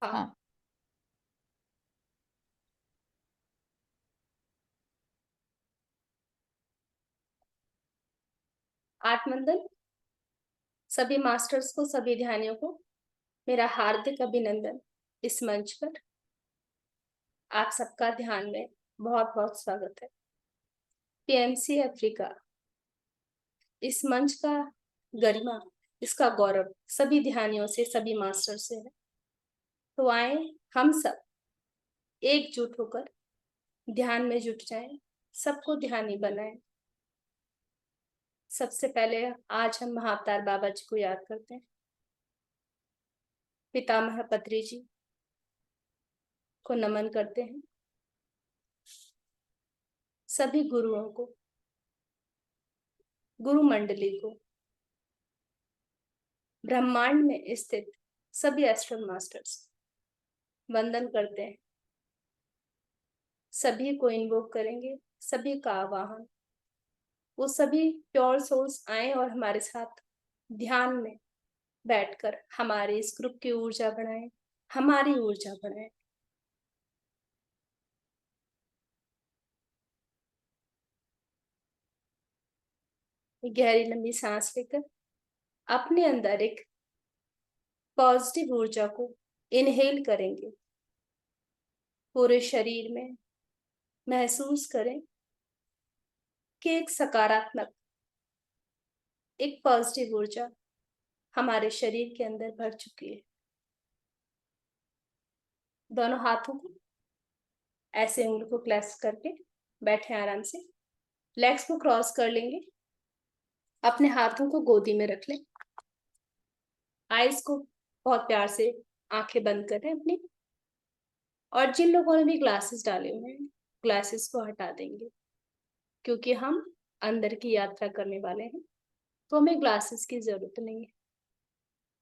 हाँ। हाँ। आठ मंदन, सभी मास्टर्स को, सभी ध्यानियों को मेरा हार्दिक अभिनंदन। इस मंच पर आप सबका ध्यान में बहुत बहुत स्वागत है। पीएमसी अफ्रीका, इस मंच का गरिमा, इसका गौरव सभी ध्यानियों से, सभी मास्टर से है। तो आए हम सब एकजुट होकर ध्यान में जुट जाएं, सबको ध्यानी बनाएं। सबसे पहले आज हम महाअवतार बाबा जी को याद करते हैं। पितामह पत्री जी को नमन करते हैं। सभी गुरुओं को, गुरु मंडली को, ब्रह्मांड में स्थित सभी एस्ट्रल मास्टर्स वंदन करते हैं। सभी को इन्वोक करेंगे, सभी का आवाहन। वो सभी प्योर सोल्स आए और हमारे साथ ध्यान में बैठकर हमारे इस ग्रुप की ऊर्जा बढ़ाएं, हमारी ऊर्जा बढ़ाएं। गहरी लंबी सांस लेकर अपने अंदर एक पॉजिटिव ऊर्जा को इनहेल करेंगे। पूरे शरीर में महसूस करें कि एक सकारात्मक, एक पॉजिटिव ऊर्जा हमारे शरीर के अंदर भर चुकी है। दोनों हाथों को ऐसे उंगली को क्लैस्प करके बैठे आराम से। लेग्स को क्रॉस कर लेंगे। अपने हाथों को गोदी में रख लें। आईज को बहुत प्यार से आंखें बंद करें अपनी। और जिन लोगों ने भी ग्लासेस डाले हुए हैं, ग्लासेस को हटा देंगे, क्योंकि हम अंदर की यात्रा करने वाले हैं, तो हमें ग्लासेस की जरूरत नहीं है।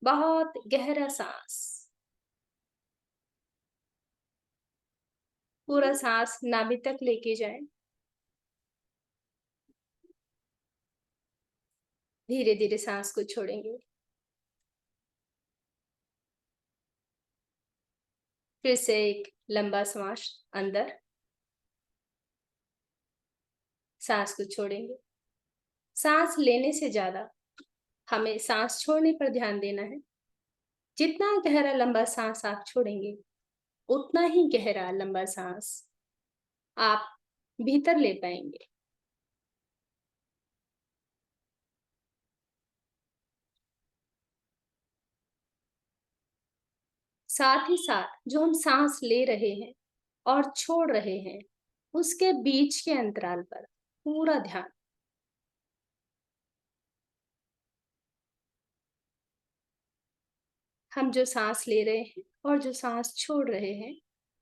बहुत गहरा सांस, पूरा सांस नाभि तक लेके जाएं। धीरे धीरे सांस को छोड़ेंगे। फिर से एक लंबा सांस अंदर, सांस को छोड़ेंगे। सांस लेने से ज्यादा हमें सांस छोड़ने पर ध्यान देना है। जितना गहरा लंबा सांस आप छोड़ेंगे, उतना ही गहरा लंबा सांस आप भीतर ले पाएंगे। साथ ही साथ जो हम सांस ले रहे हैं और छोड़ रहे हैं, उसके बीच के अंतराल पर पूरा ध्यान। हम जो सांस ले रहे हैं और जो सांस छोड़ रहे हैं,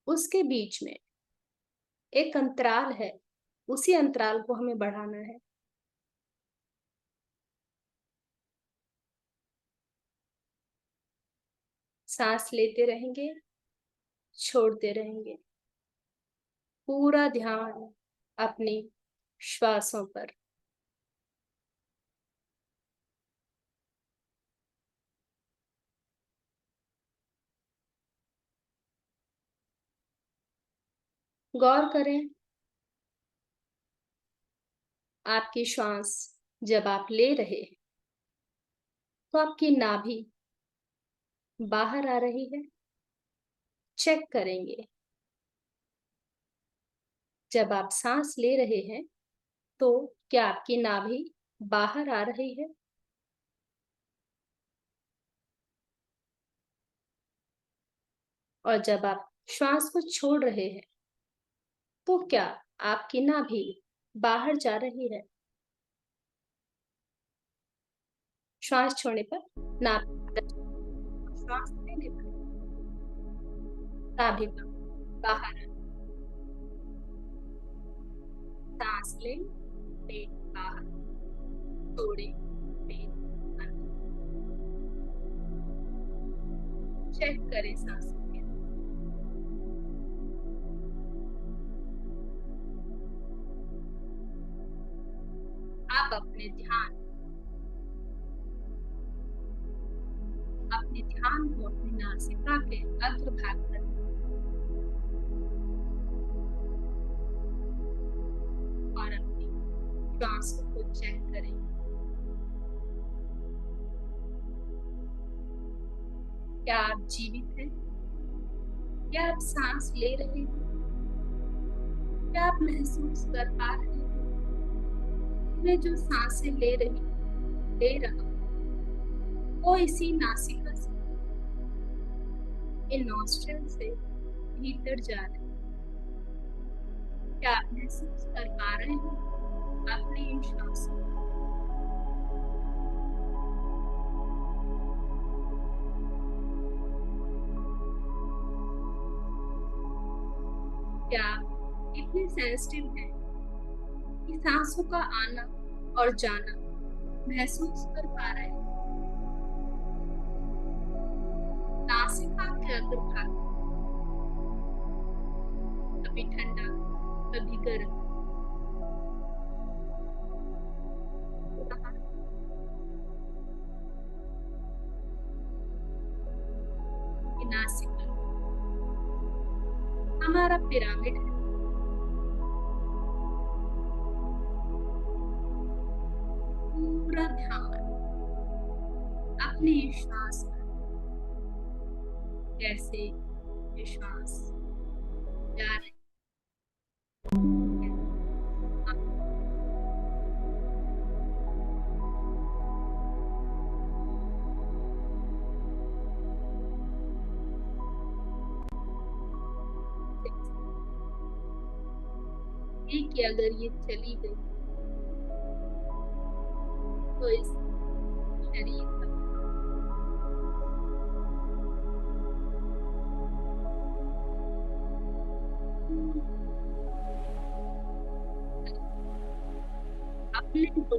उसके बीच में एक अंतराल है। उसी अंतराल को हमें बढ़ाना है। सांस लेते रहेंगे, छोड़ते रहेंगे। पूरा ध्यान अपनी श्वासों पर। गौर करें, आपकी श्वास जब आप ले रहे हैं, तो आपकी नाभि बाहर आ रही है। चेक करेंगे। जब आप सांस ले रहे हैं, तो क्या आपकी नाभि बाहर आ रही है? और जब आप श्वास को छोड़ रहे हैं, तो क्या आपकी नाभि बाहर जा रही है? श्वास छोड़ने पर नाभि, श्वास लेने पर नाभि बाहर। सांस लें, पेट बाहर, छोड़ें, पेट अंदर। चेक करें सांसों के। आप अपने ध्यान अपने ध्यान को अपनी नासिका के अग्रभाग पर और अपनी श्वासों को चेक करें। क्या आप जीवित हैं? क्या आप सांस ले रहे हैं? क्या आप महसूस कर पा रहे हैं? मैं जो सांसें ले रहा वो इसी नासिका से, इन नॉस्ट्रिल से भीतर जा रहे हैं। क्या आप महसूस कर पा रहे हैं अपनी इन श्वासों? क्या आप इतने सेंसिटिव हैं कि सांसों का आना और जाना महसूस कर पा रहे हैं? नासिका के अग्रभाग कभी ठंडा कभी गर्म हो रहा है। ये नासिका हमारा पिरामिड है। पूरा ध्यान अपनी श्वास पर, कैसे ये श्वास जा रही है। कि अगर ये चली गई तो इस शरीर का अपने को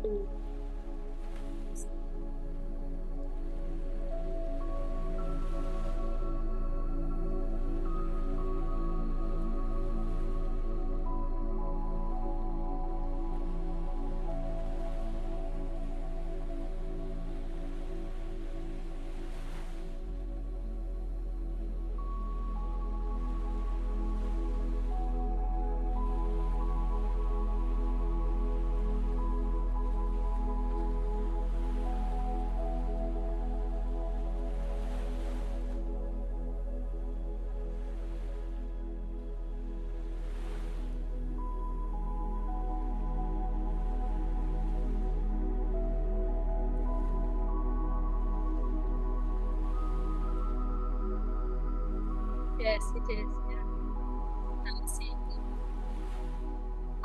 जैसे जैसे सांसें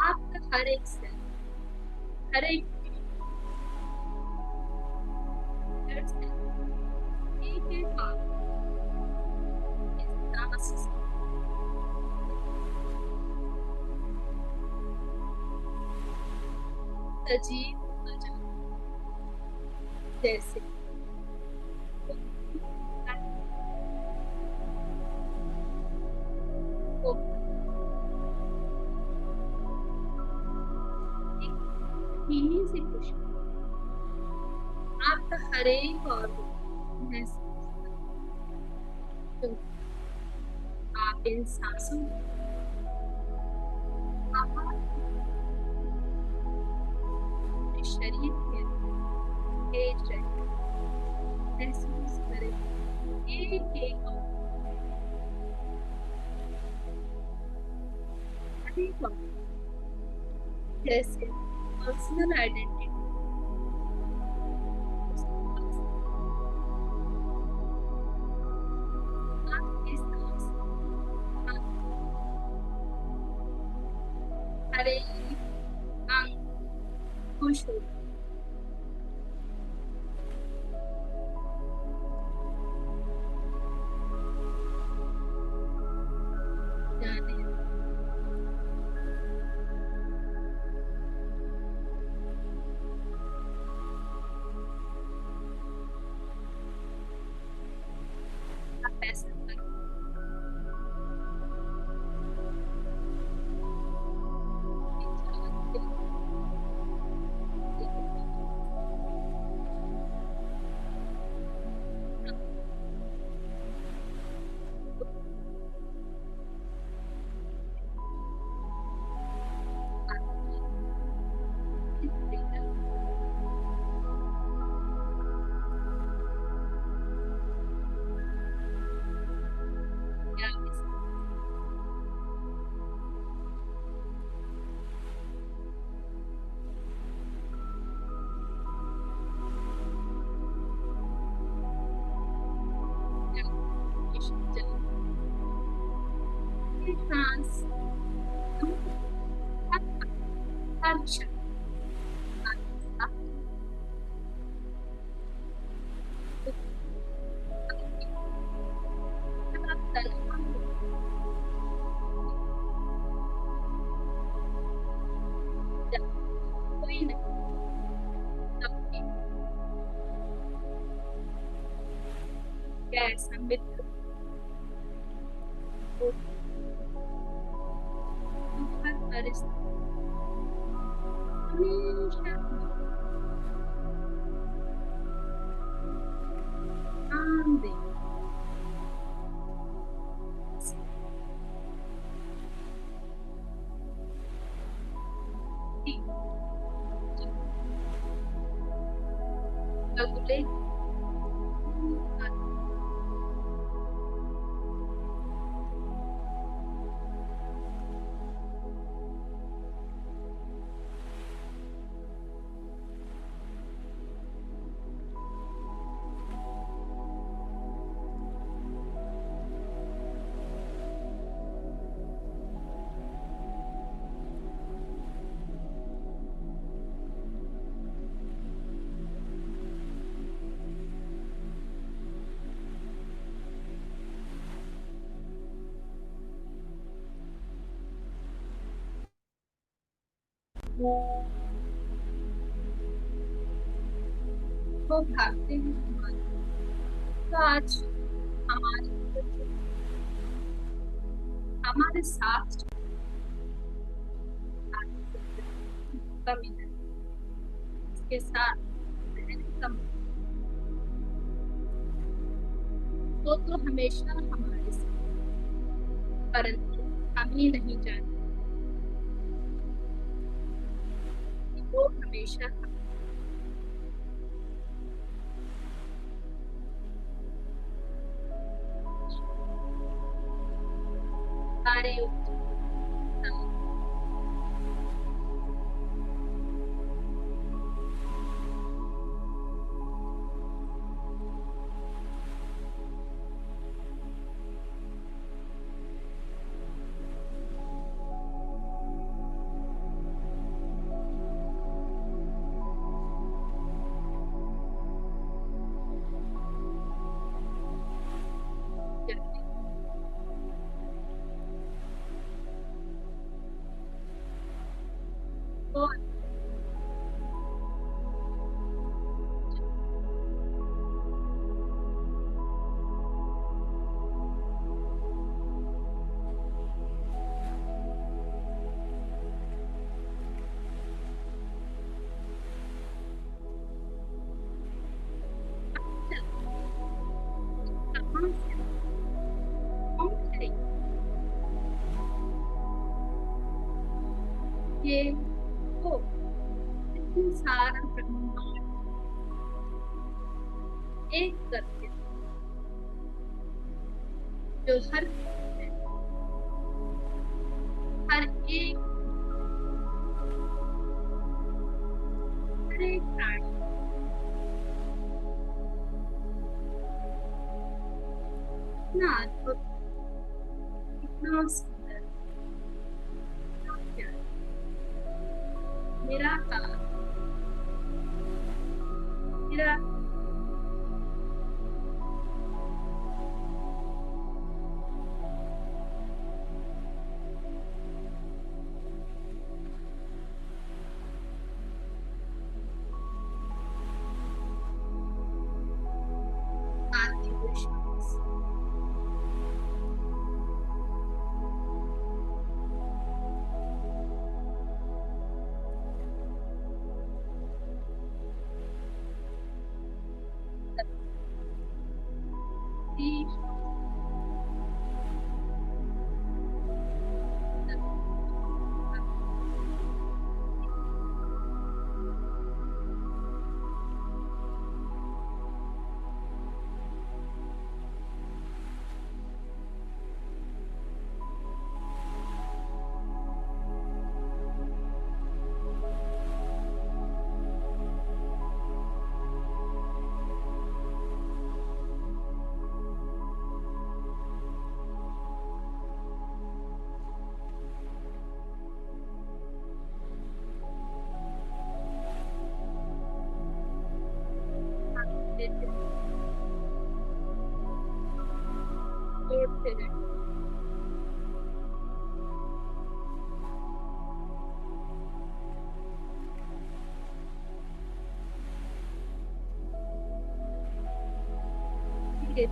आपका हर एक सेल, हर एक एक एक बात इस सांस से सजीव होता जाता है। जैसे वो एक धीमी सी खुशी आपका हर एक ऑर्गन महसूस करता है। तो आप इन सांसों को अपने शरीर के तेज रहते महसूस करें। एक एक जैसे पर्सनल आइडेंटिटी आप इस तरह से हर एक अंग खुश हो जाने आप ऐसा करें। सांस हर क्षण कोई नहीं कैसा मित्र हो हर परिस्थिति हमेशा ध्यान दे अगले वो भागते हैं हमारे तो आज हमारे हमारे साथ मौका मिला इसके साथ रहने का तो हमेशा हमारे साथ परंतु हम ही नहीं जानते कि वो हमेशा हमारे तो कहाँ से कौन से ये वो इतनी सारा ब्रह्मांड एक करके जो हर एक हर एक प्राणी इतना अद्भुत इतना सुंदर इतना प्यारा मेरा काम मेरा आत्मविश्वास जोड़ते रहे। धीरे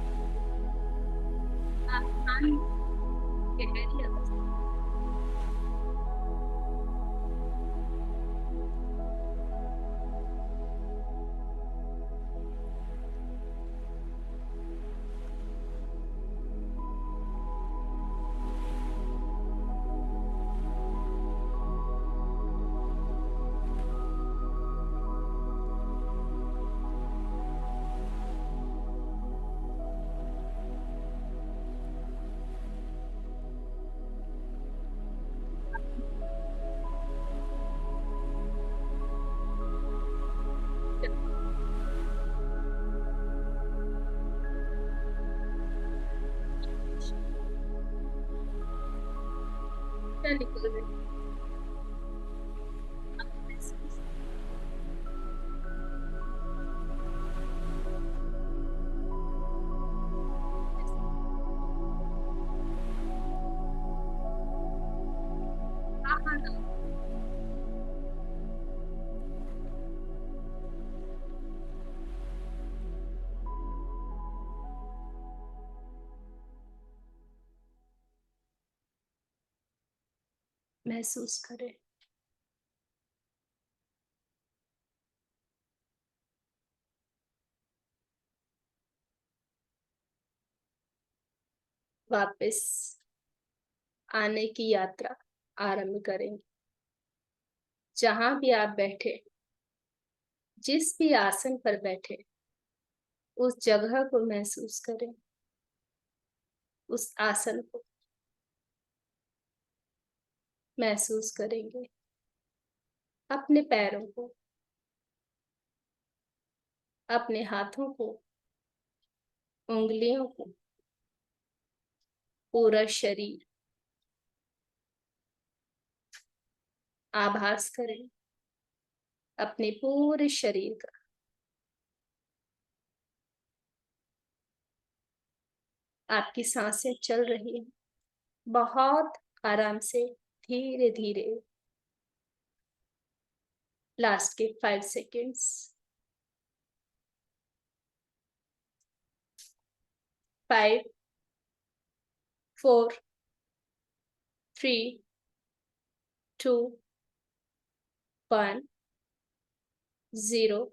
आसान गहरी अवस्था निकल रही है। अब महसूस बाहर आओ। महसूस करें। वापस आने की यात्रा आरंभ करेंगे। जहां भी आप बैठे, जिस भी आसन पर बैठे, उस जगह को महसूस करें, उस आसन को महसूस करेंगे। अपने पैरों को, अपने हाथों को, उंगलियों को, पूरा शरीर आभास करें अपने पूरे शरीर का। आपकी सांसें चल रही हैं बहुत आराम से, धीरे धीरे। लास्ट के 5 सेकेंड्स। 5 4 3 2 1 0।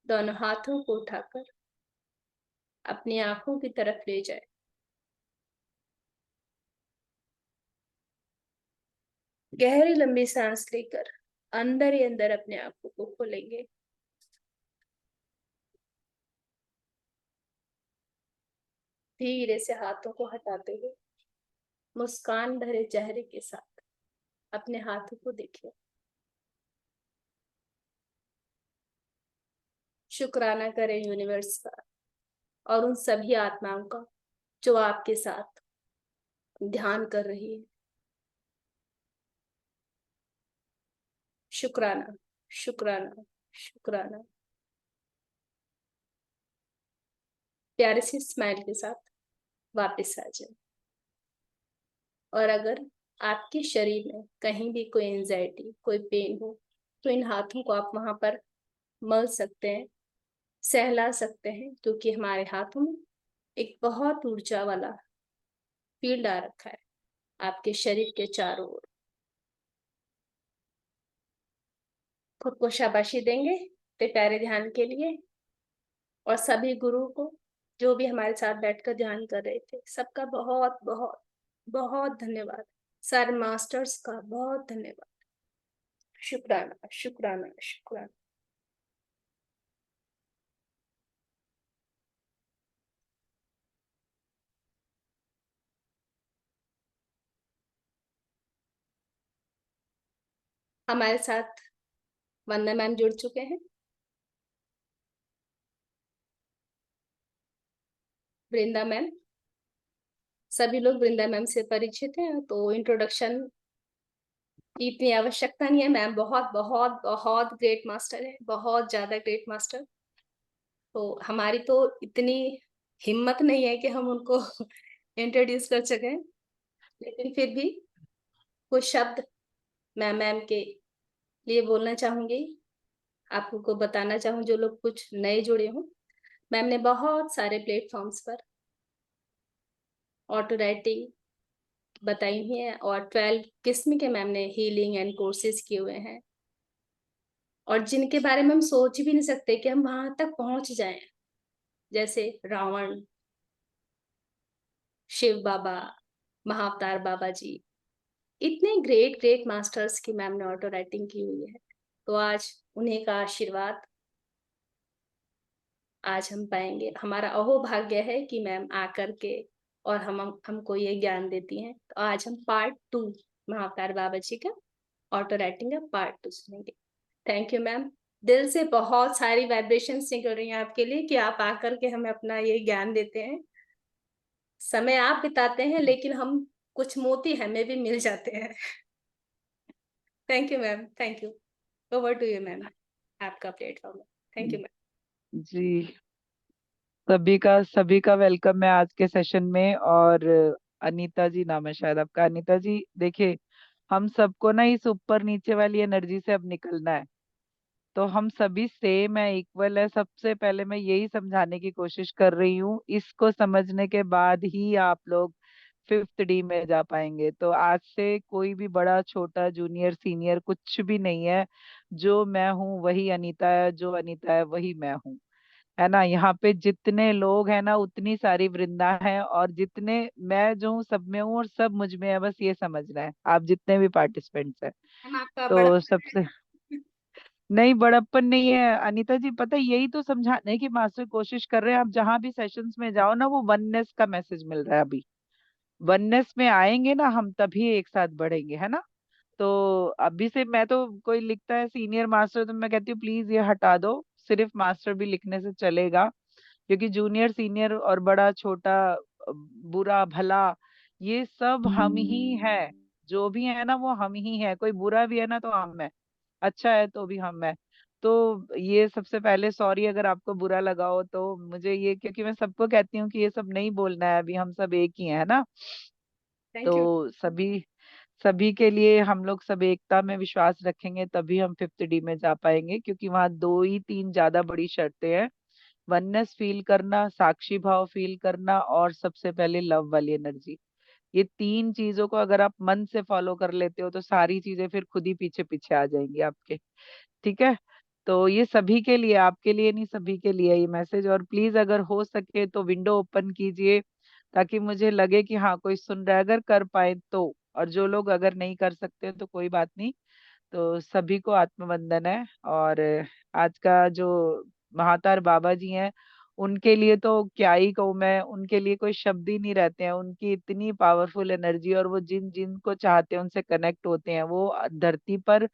दोनों हाथों को उठाकर अपनी आंखों की तरफ ले जाए। गहरी लंबी सांस लेकर अंदर ही अंदर अपने आंखों को खोलेंगे। धीरे से हाथों को हटाते हुए मुस्कान भरे चेहरे के साथ अपने हाथों को देखिए। शुक्राना करें यूनिवर्स का और उन सभी आत्माओं का जो आपके साथ ध्यान कर रही है। शुक्राना, शुक्राना, शुक्राना। प्यारे से स्माइल के साथ वापस आ जाए। और अगर आपके शरीर में कहीं भी कोई एंजाइटी, कोई पेन हो, तो इन हाथों को आप वहां पर मल सकते हैं, सहला सकते हैं, क्योंकि हमारे हाथों में एक बहुत ऊर्जा वाला फील्ड आ रखा है आपके शरीर के चारों ओर। खुद को शाबाशी देंगे प्यारे ध्यान के लिए, और सभी गुरु को जो भी हमारे साथ बैठकर ध्यान कर रहे थे, सबका बहुत बहुत बहुत धन्यवाद। सारे मास्टर्स का बहुत धन्यवाद। शुक्राना, शुक्राना, शुक्राना। हमारे साथ वंदना मैम जुड़ चुके हैं। वृंदा मैम, सभी लोग वृंदा मैम से परिचित हैं, तो इंट्रोडक्शन की इतनी आवश्यकता नहीं है। मैम बहुत बहुत बहुत ग्रेट मास्टर है, बहुत ज्यादा ग्रेट मास्टर। तो हमारी तो इतनी हिम्मत नहीं है कि हम उनको इंट्रोड्यूस कर सकें, लेकिन फिर भी कुछ शब्द मैं मैम के लिए बोलना चाहूंगी। आपको बताना चाहूँ जो लोग कुछ नए जुड़े हों, मैम ने बहुत सारे प्लेटफॉर्म्स पर ऑटो राइटिंग बताई हुई है और 12 किस्म के मैम ने हीलिंग एंड कोर्सेज किए हुए हैं, और जिनके बारे में हम सोच भी नहीं सकते कि हम वहां तक पहुंच जाएं, जैसे रावण, शिव बाबा, महाअवतार बाबा जी। इतने ग्रेट ग्रेट मास्टर्स की मैम ने ऑटो राइटिंग की हुई है। तो आज उन्हीं का आशीर्वाद आज हम पाएंगे। हमारा अहोभाग्य है कि मैम आकर के और हमको ये ज्ञान देती हैं। तो आज हम पार्ट 2 महाअवतार बाबा जी का ऑटो राइटिंग का पार्ट 2 सुनेंगे। Thank you ma'am. दिल से बहुत सारी वाइब्रेशंस निकल रही हैं आपके लिए कि आप आकर के हमें अपना ये ज्ञान देते हैं। समय आप बिताते हैं, लेकिन हम कुछ मोती हमें भी मिल जाते हैं। Thank you ma'am, thank you. Over to you ma'am, आपका प्लेटफॉर्म है। Thank you ma'am. जी, सभी का वेलकम है आज के सेशन में। और अनीता जी नाम है शायद आपका। अनीता जी देखिए, हम सबको ना इस ऊपर नीचे वाली एनर्जी से अब निकलना है। तो हम सभी सेम है, इक्वल है। सबसे पहले मैं यही समझाने की कोशिश कर रही हूँ। इसको समझने के बाद ही आप लोग 5th D में जा पाएंगे। तो आज से कोई भी बड़ा छोटा जूनियर सीनियर कुछ भी नहीं है। जो मैं हूँ वही अनीता है, जो अनीता है वही मैं हूँ। है ना? यहाँ पे जितने लोग हैं ना उतनी सारी वृंदा है, और जितने मैं जो हूँ सब में हूँ और सब मुझ में है। बस ये समझना है आप जितने भी पार्टिसिपेंट्स हैं। मैम आपका बड़ा तो सबसे नहीं, बड़प्पन नहीं है अनीता जी। पता है, यही तो समझाने की मास्टर कोशिश कर रहे हैं। आप जहां भी सेशंस में जाओ ना, वो वननेस का मैसेज मिल रहा है अभी। वननेस में आएंगे ना हम, तभी एक साथ बढ़ेंगे, है ना? तो अभी से मैं तो, कोई लिखता है सीनियर मास्टर तो मैं कहती हूँ प्लीज ये हटा दो। सिर्फ मास्टर भी लिखने से चलेगा, क्योंकि जूनियर सीनियर और बड़ा छोटा, बुरा भला, ये सब हम ही है। जो भी है ना वो हम ही है। कोई बुरा भी है ना तो हम है, अच्छा है तो भी हम है। तो ये सबसे पहले सॉरी अगर आपको बुरा लगा हो तो मुझे ये, क्योंकि मैं सबको कहती हूँ कि ये सब नहीं बोलना है अभी, हम सब एक ही हैं, है ना? Thank you. तो सभी सभी के लिए हम लोग सब एकता में विश्वास रखेंगे, तभी हम 5th D में जा पाएंगे। क्योंकि वहाँ दो ही तीन ज्यादा बड़ी शर्तें हैं। वननेस फील करना, साक्षी भाव फील करना, और सबसे पहले लव वाली एनर्जी। ये तीन चीजों को अगर आप मन से फॉलो कर लेते हो तो सारी चीजें फिर खुद ही पीछे पीछे आ जाएंगी आपके। ठीक है? तो ये सभी के लिए, आपके लिए नहीं, सभी के लिए ये मैसेज। और प्लीज अगर हो सके तो विंडो ओपन कीजिए, ताकि मुझे लगे कि हाँ कोई सुन रहा है, अगर कर पाए तो। और जो लोग अगर नहीं कर सकते तो कोई बात नहीं। तो सभी को आत्मवंदन है। और आज का जो महातार बाबा जी हैं, उनके लिए तो क्या ही कहूँ मैं, उनके लिए कोई शब्द ही नहीं रहते हैं। उनकी इतनी पावरफुल एनर्जी, और वो जिन जिन को चाहते हैं उनसे कनेक्ट होते हैं। वो धरती पर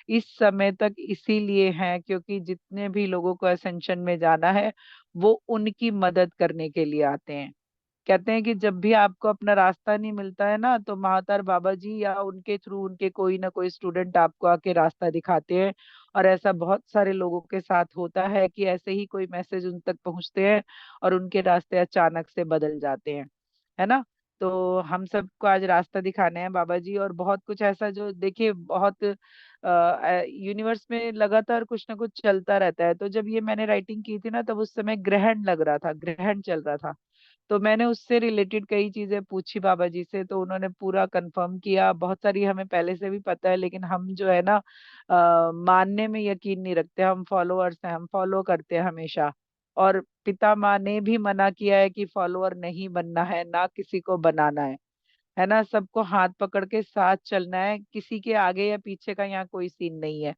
इस समय तक इसीलिए हैं क्योंकि जितने भी लोगों को असेंशन में जाना है, वो उनकी मदद करने के लिए आते हैं। कहते हैं कि जब भी आपको अपना रास्ता नहीं मिलता है ना, तो महातार बाबा जी या उनके थ्रू उनके कोई ना कोई स्टूडेंट आपको आके रास्ता दिखाते हैं। और ऐसा बहुत सारे लोगों के साथ होता है कि ऐसे ही कोई मैसेज उन तक पहुंचते हैं और उनके रास्ते अचानक से बदल जाते हैं। है ना? तो हम सबको आज रास्ता दिखाने हैं बाबा जी। और बहुत कुछ ऐसा जो देखिए, बहुत यूनिवर्स में लगातार कुछ ना कुछ चलता रहता है। तो जब ये मैंने राइटिंग की थी ना, तब उस समय ग्रहण लग रहा था, ग्रहण चल रहा था। तो मैंने उससे रिलेटेड कई चीजें पूछी बाबा जी से, तो उन्होंने पूरा कंफर्म किया। बहुत सारी हमें पहले से भी पता है, लेकिन हम जो है ना, मानने में यकीन नहीं रखते। हम फॉलोअर्स हैं, हम फॉलो करते हैं हमेशा। और पिता माँ ने भी मना किया है कि फॉलोअर नहीं बनना है, ना किसी को बनाना है ना? सबको हाथ पकड़ के साथ चलना है, किसी के आगे या पीछे का यहाँ कोई सीन नहीं है।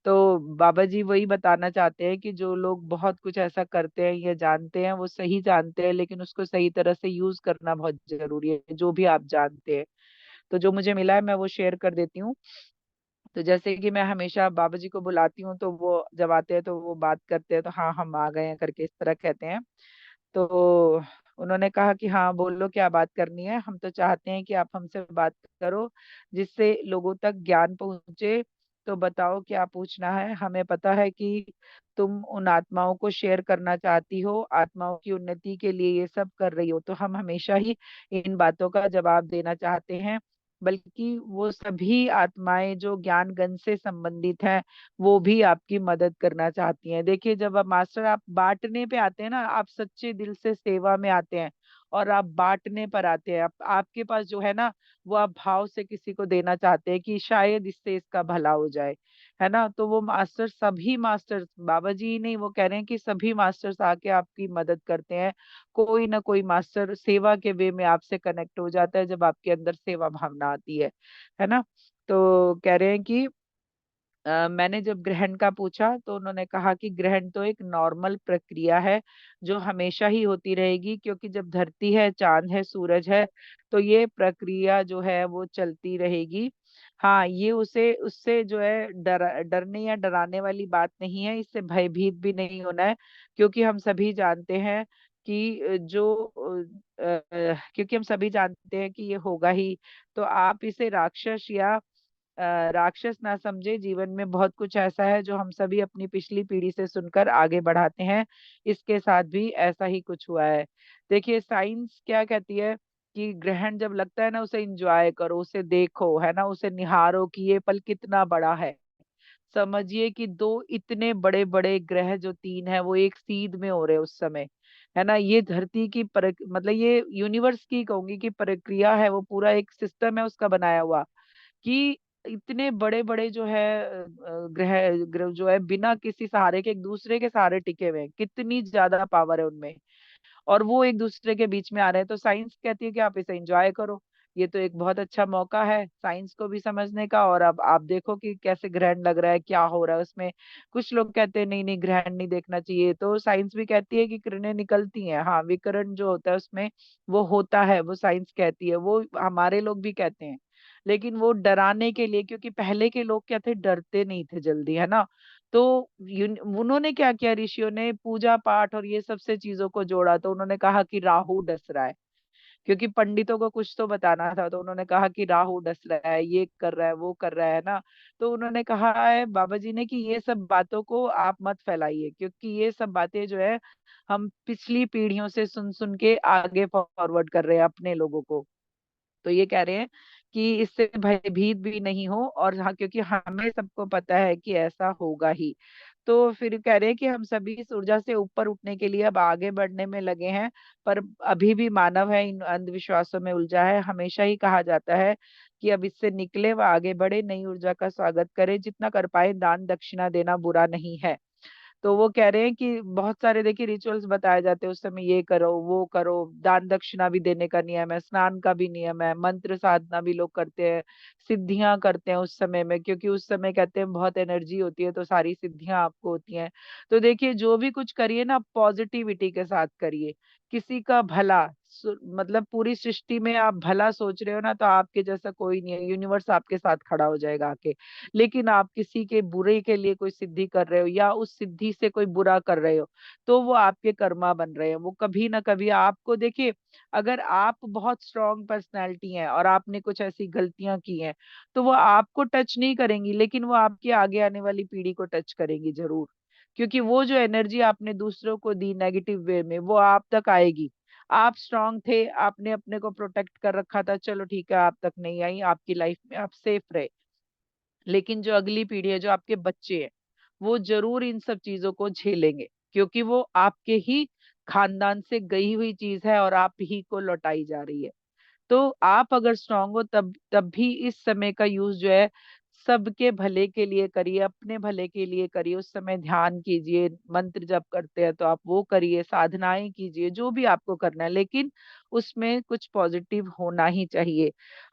तो बाबा जी वही बताना चाहते हैं कि जो लोग बहुत कुछ ऐसा करते हैं या जानते हैं, वो सही जानते हैं, लेकिन उसको सही तरह से यूज करना बहुत जरूरी है, जो भी आप जानते हैं। तो जो मुझे मिला है मैं वो शेयर कर देती हूँ। तो जैसे कि मैं हमेशा बाबा जी को बुलाती हूँ, तो वो जब आते हैं तो वो बात करते हैं, तो हाँ हम आ गए हैं करके इस तरह कहते हैं। तो उन्होंने कहा कि हाँ बोलो क्या बात करनी है। हम तो चाहते हैं कि आप हमसे बात करो, जिससे लोगों तक ज्ञान पहुंचे, तो बताओ क्या पूछना है। हमें पता है कि तुम उन आत्माओं को शेयर करना चाहती हो, आत्माओं की उन्नति के लिए ये सब कर रही हो, तो हम हमेशा ही इन बातों का जवाब देना चाहते हैं। बल्कि वो सभी आत्माएं जो ज्ञान गण से संबंधित हैं, वो भी आपकी मदद करना चाहती हैं। देखिए, जब आप मास्टर आप बांटने पे आते हैं ना, आप सच्चे दिल से सेवा में आते हैं और आप बांटने पर आते हैं, आपके पास जो है ना, वो आप भाव से किसी को देना चाहते हैं कि शायद इससे इसका भला हो जाए, है ना। तो वो मास्टर, सभी मास्टर्स, बाबा जी ही नहीं, वो कह रहे हैं कि सभी मास्टर्स आके आपकी मदद करते हैं। कोई ना कोई मास्टर सेवा के वे में आपसे कनेक्ट हो जाता है जब आपके अंदर सेवा भावना आती है ना। तो कह रहे हैं कि मैंने जब ग्रहण का पूछा तो उन्होंने कहा कि ग्रहण तो एक नॉर्मल प्रक्रिया है जो हमेशा ही होती रहेगी, क्योंकि जब धरती है, चांद है, सूरज है, तो ये प्रक्रिया जो है वो चलती रहेगी। हाँ, ये उसे उससे जो है डरने या डराने वाली बात नहीं है, इससे भयभीत भी नहीं होना है। क्योंकि हम सभी जानते हैं कि क्योंकि हम सभी जानते हैं कि ये होगा ही। तो आप इसे राक्षस या राक्षस ना समझे। जीवन में बहुत कुछ ऐसा है जो हम सभी अपनी पिछली पीढ़ी से सुनकर आगे बढ़ाते हैं। इसके साथ भी ऐसा ही कुछ हुआ है। देखिए, साइंस क्या कहती है कि ग्रहण जब लगता है ना, उसे एंजॉय करो, उसे देखो, है ना, उसे निहारो कि ये पल कितना बड़ा है। समझिए कि दो इतने बड़े बड़े ग्रह जो तीन है, वो एक सीध में हो रहे हैं उस समय, है ना। ये धरती की मतलब ये यूनिवर्स की कहूंगी कि प्रक्रिया है, वो पूरा एक सिस्टम है उसका बनाया हुआ, कि इतने बड़े बड़े जो है ग्रह ग्रह जो है बिना किसी सहारे के एक दूसरे के सहारे टिके हुए हैं, कितनी ज्यादा पावर है उनमें, और वो एक दूसरे के बीच में आ रहे हैं। तो साइंस कहती है कि आप इसे एंजॉय करो। ये तो एक बहुत अच्छा मौका है साइंस को भी समझने का। और अब आप देखो कि कैसे ग्रहण लग रहा है, क्या हो रहा है उसमें। कुछ लोग कहते हैं नहीं नहीं, ग्रहण नहीं देखना चाहिए, तो साइंस भी कहती है कि किरणें निकलती हैं, हाँ, विकिरण जो होता है उसमें वो होता है, वो साइंस कहती है, वो हमारे लोग भी कहते हैं। लेकिन वो डराने के लिए, क्योंकि पहले के लोग क्या थे, डरते नहीं थे जल्दी, है ना। तो उन्होंने क्या किया, ऋषियों ने पूजा पाठ और ये सब से चीजों को जोड़ा। तो उन्होंने कहा कि राहु डस रहा है, क्योंकि पंडितों को कुछ तो बताना था, तो उन्होंने कहा कि राहु डस रहा है, ये कर रहा है, वो कर रहा है ना। तो उन्होंने कहा है बाबा जी ने कि ये सब बातों को आप मत फैलाइए, क्योंकि ये सब बातें जो है हम पिछली पीढ़ियों से सुन सुन के आगे फॉरवर्ड कर रहे हैं अपने लोगों को। तो ये कह रहे हैं कि इससे भयभीत भी नहीं हो, और हाँ, क्योंकि हमें सबको पता है कि ऐसा होगा ही। तो फिर कह रहे हैं कि हम सभी इस ऊर्जा से ऊपर उठने के लिए अब आगे बढ़ने में लगे हैं। पर अभी भी मानव है इन अंधविश्वासों में उलझा है। हमेशा ही कहा जाता है कि अब इससे निकले व आगे बढ़े, नई ऊर्जा का स्वागत करे, जितना कर पाए दान दक्षिणा देना बुरा नहीं है। तो वो कह रहे हैं कि बहुत सारे देखिए रिचुअल्स बताए जाते हैं उस समय, ये करो वो करो, दान दक्षिणा भी देने का नियम है, स्नान का भी नियम है, मंत्र साधना भी लोग करते हैं, सिद्धियां करते हैं उस समय में, क्योंकि उस समय कहते हैं बहुत एनर्जी होती है, तो सारी सिद्धियां आपको होती हैं। तो देखिए, जो भी कुछ करिए ना, पॉजिटिविटी के साथ करिए, किसी का भला मतलब पूरी सृष्टि में आप भला सोच रहे हो ना, तो आपके जैसा कोई नहीं है, यूनिवर्स आपके साथ खड़ा हो जाएगा आके। लेकिन आप किसी के बुरे के लिए कोई सिद्धि कर रहे हो या उस सिद्धि से कोई बुरा कर रहे हो, तो वो आपके कर्मा बन रहे हैं। वो कभी ना कभी आपको, देखिए, अगर आप बहुत स्ट्रांग पर्सनैलिटी हैं और आपने कुछ ऐसी गलतियां की हैं, तो वो आपको टच नहीं करेंगी, लेकिन वो आपकी आगे आने वाली पीढ़ी को टच करेंगी जरूर। क्योंकि वो जो एनर्जी आपने दूसरों को दी नेगेटिव वे में, वो आप तक आएगी। आप स्ट्रांग थे, आपने अपने को प्रोटेक्ट कर रखा था, चलो ठीक है, आप तक नहीं आई, आपकी लाइफ में आप सेफ रहे। लेकिन जो अगली पीढ़ी है, जो आपके बच्चे हैं, वो जरूर इन सब चीजों को झेलेंगे, क्योंकि वो आपके ही खानदान से गई हुई चीज है और आप ही को लौटाई जा रही है। तो आप अगर स्ट्रांग हो, तब तब भी इस समय का यूज जो है सबके भले के लिए करिए, अपने भले के लिए करिए। उस समय ध्यान कीजिए, मंत्र जप करते हैं तो आप वो करिए, साधनाएं कीजिए, जो भी आपको करना है, लेकिन उसमें कुछ पॉजिटिव होना ही चाहिए।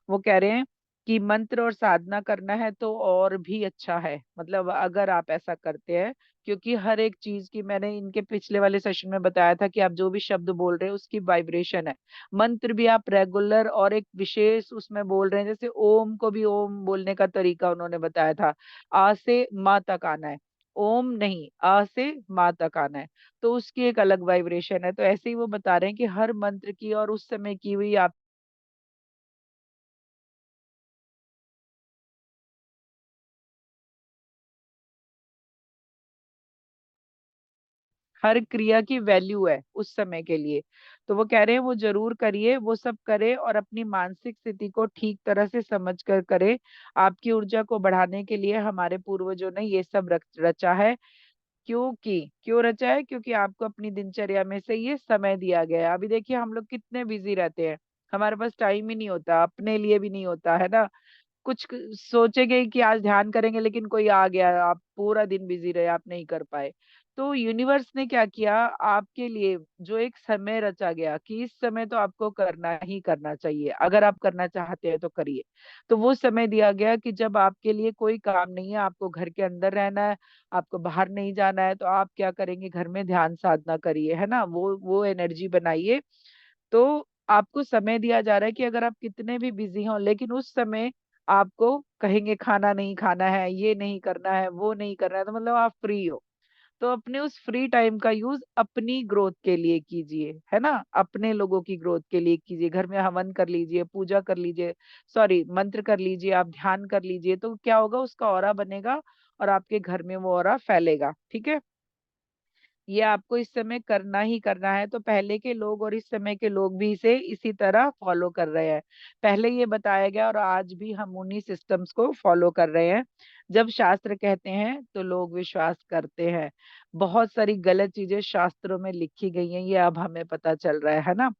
वो कह रहे हैं कि मंत्र और साधना करना है तो और भी अच्छा है, मतलब अगर आप ऐसा करते हैं, क्योंकि हर एक चीज की, मैंने इनके पिछले वाले सेशन में बताया था कि आप जो भी शब्द बोल रहे हैं उसकी वाइब्रेशन है। मंत्र भी आप रेगुलर और एक विशेष उसमें बोल रहे हैं, जैसे ओम को भी ओम बोलने का तरीका उन्होंने बताया था, आ से माँ तक आना है, ओम नहीं, आ से माँ तक आना है, तो उसकी एक अलग वाइब्रेशन है। तो ऐसे ही वो बता रहे हैं कि हर मंत्र की और उस समय की हुई आप हर क्रिया की वैल्यू है उस समय के लिए। तो वो कह रहे हैं वो जरूर करिए, वो सब करे और अपनी मानसिक स्थिति को ठीक तरह से समझ कर करे। आपकी ऊर्जा को बढ़ाने के लिए हमारे पूर्वजों ने ये सब रचा है। क्यों रचा है? क्योंकि आपको अपनी दिनचर्या में से ये समय दिया गया है। अभी देखिए हम लोग कितने बिजी रहते हैं, हमारे पास टाइम ही नहीं होता, अपने लिए भी नहीं होता है ना। सोचेंगे कि आज ध्यान करेंगे, लेकिन कोई आ गया, आप पूरा दिन बिजी रहे, आप नहीं कर पाए। तो यूनिवर्स ने क्या किया, आपके लिए जो एक समय रचा गया कि इस समय तो आपको करना ही करना चाहिए, अगर आप करना चाहते हैं तो करिए। तो वो समय दिया गया कि जब आपके लिए कोई काम नहीं है, आपको घर के अंदर रहना है, आपको बाहर नहीं जाना है, तो आप क्या करेंगे, घर में ध्यान साधना करिए, है ना, वो एनर्जी बनाइए। तो आपको समय दिया जा रहा है कि अगर आप कितने भी बिजी हों, लेकिन उस समय आपको कहेंगे खाना नहीं खाना है, ये नहीं करना है, वो नहीं करना है, तो मतलब आप फ्री हो। तो अपने उस फ्री टाइम का यूज अपनी ग्रोथ के लिए कीजिए, है ना, अपने लोगों की ग्रोथ के लिए कीजिए। घर में हवन कर लीजिए, पूजा कर लीजिए, सॉरी मंत्र कर लीजिए, आप ध्यान कर लीजिए, तो क्या होगा, उसका ऑरा बनेगा और आपके घर में वो ऑरा फैलेगा। ठीक है, ये आपको इस समय करना ही करना है। तो पहले के लोग और इस समय के लोग भी इसे इसी तरह फॉलो कर रहे हैं। पहले ये बताया गया और आज भी हम उन्हीं सिस्टम्स को फॉलो कर रहे हैं। जब शास्त्र कहते हैं तो लोग विश्वास करते हैं। बहुत सारी गलत चीजें शास्त्रों में लिखी गई हैं, ये अब हमें पता चल रहा है ना।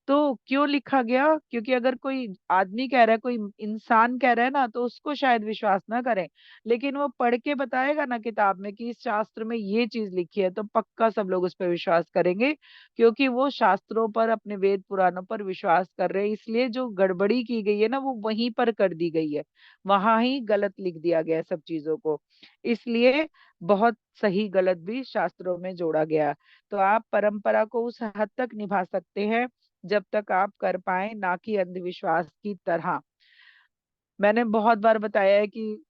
तो क्यों लिखा गया? क्योंकि अगर कोई आदमी कह रहा है, कोई इंसान कह रहा है ना, तो उसको शायद विश्वास ना करें, लेकिन वो पढ़ के बताएगा ना किताब में कि इस शास्त्र में ये चीज लिखी है, तो पक्का सब लोग उस पर विश्वास करेंगे। क्योंकि वो शास्त्रों पर, अपने वेद पुराणों पर विश्वास कर रहे हैं, इसलिए जो गड़बड़ी की गई है ना, वो वहीं पर कर दी गई है, वहां ही गलत लिख दिया गया है सब चीजों को। इसलिए बहुत सही गलत भी शास्त्रों में जोड़ा गया। तो आप परंपरा को उस हद तक निभा सकते हैं जब तक आप कर पाए, ना कि अंधविश्वास की तरह। मैंने बहुत बार बताया है कि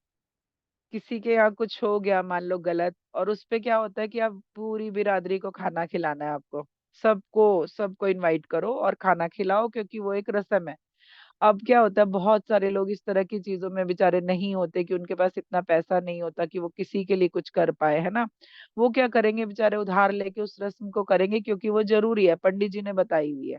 किसी के यहाँ कुछ हो गया मान लो गलत, और उस पे क्या होता है कि आप पूरी बिरादरी को खाना खिलाना है आपको, सबको सबको इनवाइट करो और खाना खिलाओ, क्योंकि वो एक रस्म है। अब क्या होता है, बहुत सारे लोग इस तरह की चीजों में बेचारे नहीं होते कि उनके पास इतना पैसा नहीं होता कि वो किसी के लिए कुछ कर पाए, है ना। वो क्या करेंगे बेचारे, उधार लेके उस रस्म को करेंगे, क्योंकि वो जरूरी है, पंडित जी ने बताई हुई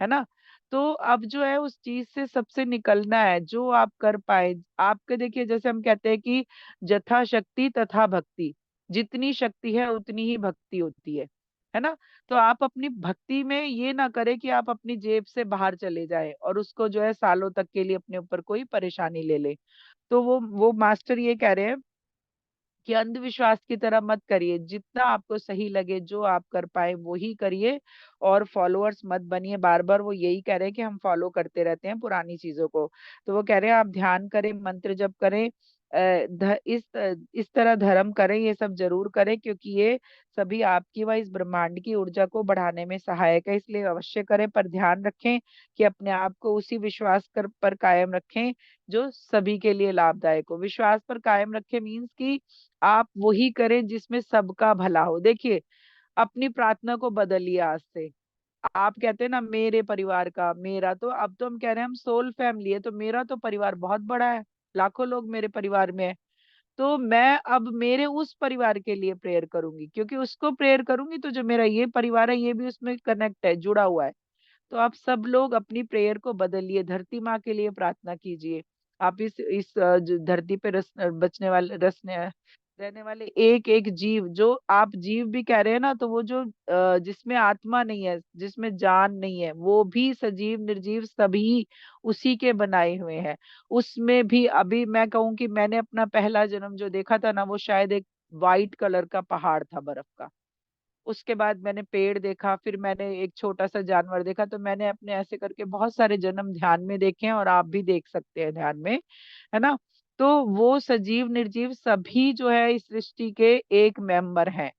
है ना। तो अब जो है उस चीज से सबसे निकलना है, जो आप कर पाए। आपके देखिए, जैसे हम कहते हैं कि जथा शक्ति तथा भक्ति, जितनी शक्ति है उतनी ही भक्ति होती है ना। तो आप अपनी भक्ति में ये ना करें कि आप अपनी जेब से बाहर चले जाएं और उसको जो है सालों तक के लिए अपने ऊपर कोई परेशानी ले ले। तो वो मास्टर ये कह रहे हैं कि अंधविश्वास की तरह मत करिए, जितना आपको सही लगे, जो आप कर पाए वो ही करिए, और फॉलोअर्स मत बनिए। बार बार वो यही कह रहे हैं कि हम फॉलो करते रहते हैं पुरानी चीजों को। तो वो कह रहे हैं आप ध्यान करें, मंत्र जप करें, इस तरह धर्म करें, ये सब जरूर करें, क्योंकि ये सभी आपकी व इस ब्रह्मांड की ऊर्जा को बढ़ाने में सहायक है, इसलिए अवश्य करें। पर ध्यान रखें कि अपने आप को उसी विश्वास पर कायम रखें जो सभी के लिए लाभदायक हो। विश्वास पर कायम रखें मीन्स कि आप वही करें जिसमें सबका भला हो। देखिए, अपनी प्रार्थना को बदलिए आज से। आप कहते हैं ना मेरे परिवार का, मेरा, तो अब तो हम कह रहे हैं हम सोल फैमिली है, तो मेरा तो परिवार बहुत बड़ा है, लाखों लोग मेरे परिवार में है। तो मैं अब मेरे उस परिवार के लिए प्रेयर करूंगी, क्योंकि उसको प्रेयर करूंगी तो जो मेरा ये परिवार है ये भी उसमें कनेक्ट है, जुड़ा हुआ है। तो आप सब लोग अपनी प्रेयर को बदलिए, धरती माँ के लिए प्रार्थना कीजिए। आप जो धरती पे बचने वाले रसने रहने वाले एक एक जीव, जो आप जीव भी कह रहे हैं ना, तो वो जो जिसमें आत्मा नहीं है, जिसमें जान नहीं है, वो भी सजीव निर्जीव सभी उसी के बनाए हुए हैं। उसमें भी अभी मैं कहूँ कि मैंने अपना पहला जन्म जो देखा था ना, वो शायद एक वाइट कलर का पहाड़ था बर्फ का। उसके बाद मैंने पेड़ देखा, फिर मैंने एक छोटा सा जानवर देखा। तो मैंने अपने ऐसे करके बहुत सारे जन्म ध्यान में देखे हैं, और आप भी देख सकते हैं ध्यान में, है ना। तो वो सजीव निर्जीव सभी जो है इस सृष्टि के एक मेंबर हैं।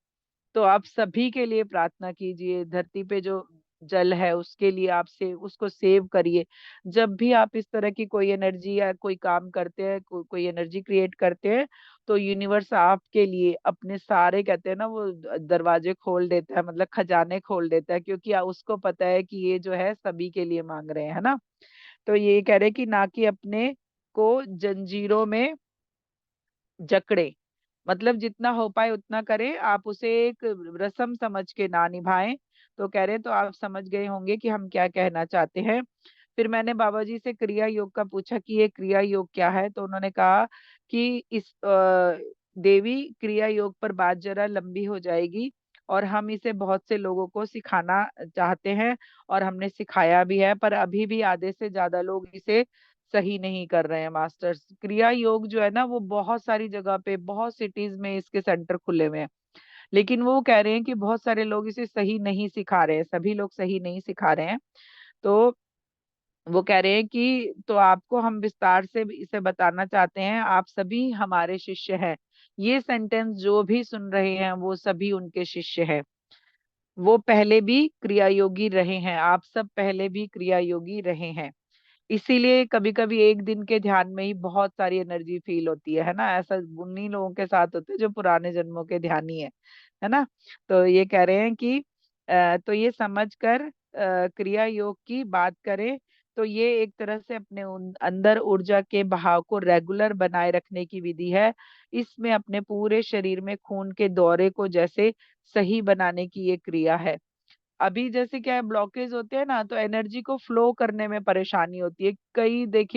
तो आप सभी के लिए प्रार्थना कीजिए, धरती पे जो जल है उसके लिए आप से उसको सेव करिए। जब भी आप इस तरह की कोई एनर्जी या कोई काम करते हैं, कोई एनर्जी क्रिएट करते हैं, तो यूनिवर्स आपके लिए अपने सारे, कहते हैं ना, वो दरवाजे खोल देता है, मतलब खजाने खोल देता है, क्योंकि उसको पता है कि ये जो है सभी के लिए मांग रहे हैं, है ना। तो ये कह रहे हैं कि ना कि अपने को जंजीरों में जकड़े, मतलब जितना हो पाए उतना करें, आप उसे एक रस्म समझ के ना निभाएं। तो कह रहे, तो आप समझ गए होंगे कि हम क्या कहना चाहते हैं। फिर मैंने बाबा जी से क्रिया योग का पूछा कि ये क्रिया योग क्या है, तो उन्होंने कहा कि इस देवी, क्रिया योग पर बात जरा लंबी हो जाएगी, और हम इसे बहुत से लोगों को सिखाना चाहते हैं, और हमने सिखाया भी है, पर अभी भी आधे से ज्यादा लोग इसे सही नहीं कर रहे हैं मास्टर्स। क्रिया योग जो है ना, वो बहुत सारी जगह पे, बहुत सिटीज में इसके सेंटर खुले हुए हैं, लेकिन वो कह रहे हैं कि बहुत सारे लोग इसे सही नहीं सिखा रहे हैं, सभी लोग सही नहीं सिखा रहे हैं। तो वो कह रहे हैं कि तो आपको हम विस्तार से इसे बताना चाहते हैं, आप सभी हमारे शिष्य हैं। ये सेंटेंस जो भी सुन रहे हैं वो सभी उनके शिष्य हैं। वो पहले भी क्रिया योगी रहे हैं, आप सब पहले भी क्रिया योगी रहे हैं। इसीलिए कभी कभी एक दिन के ध्यान में ही बहुत सारी एनर्जी फील होती है ना। ऐसा उन्हीं लोगों के साथ होता है जो पुराने जन्मों के ध्यानी है ना। तो ये कह रहे हैं कि तो ये समझ कर क्रिया योग की बात करें, तो ये एक तरह से अपने अंदर ऊर्जा के बहाव को रेगुलर बनाए रखने की विधि है। इसमें अपने पूरे शरीर में खून के दौरे को जैसे सही बनाने की ये क्रिया है। अभी जैसे क्या है, ब्लॉकेज होते हैं ना, तो एनर्जी को फ्लो करने में परेशानी होती है। कई देखिए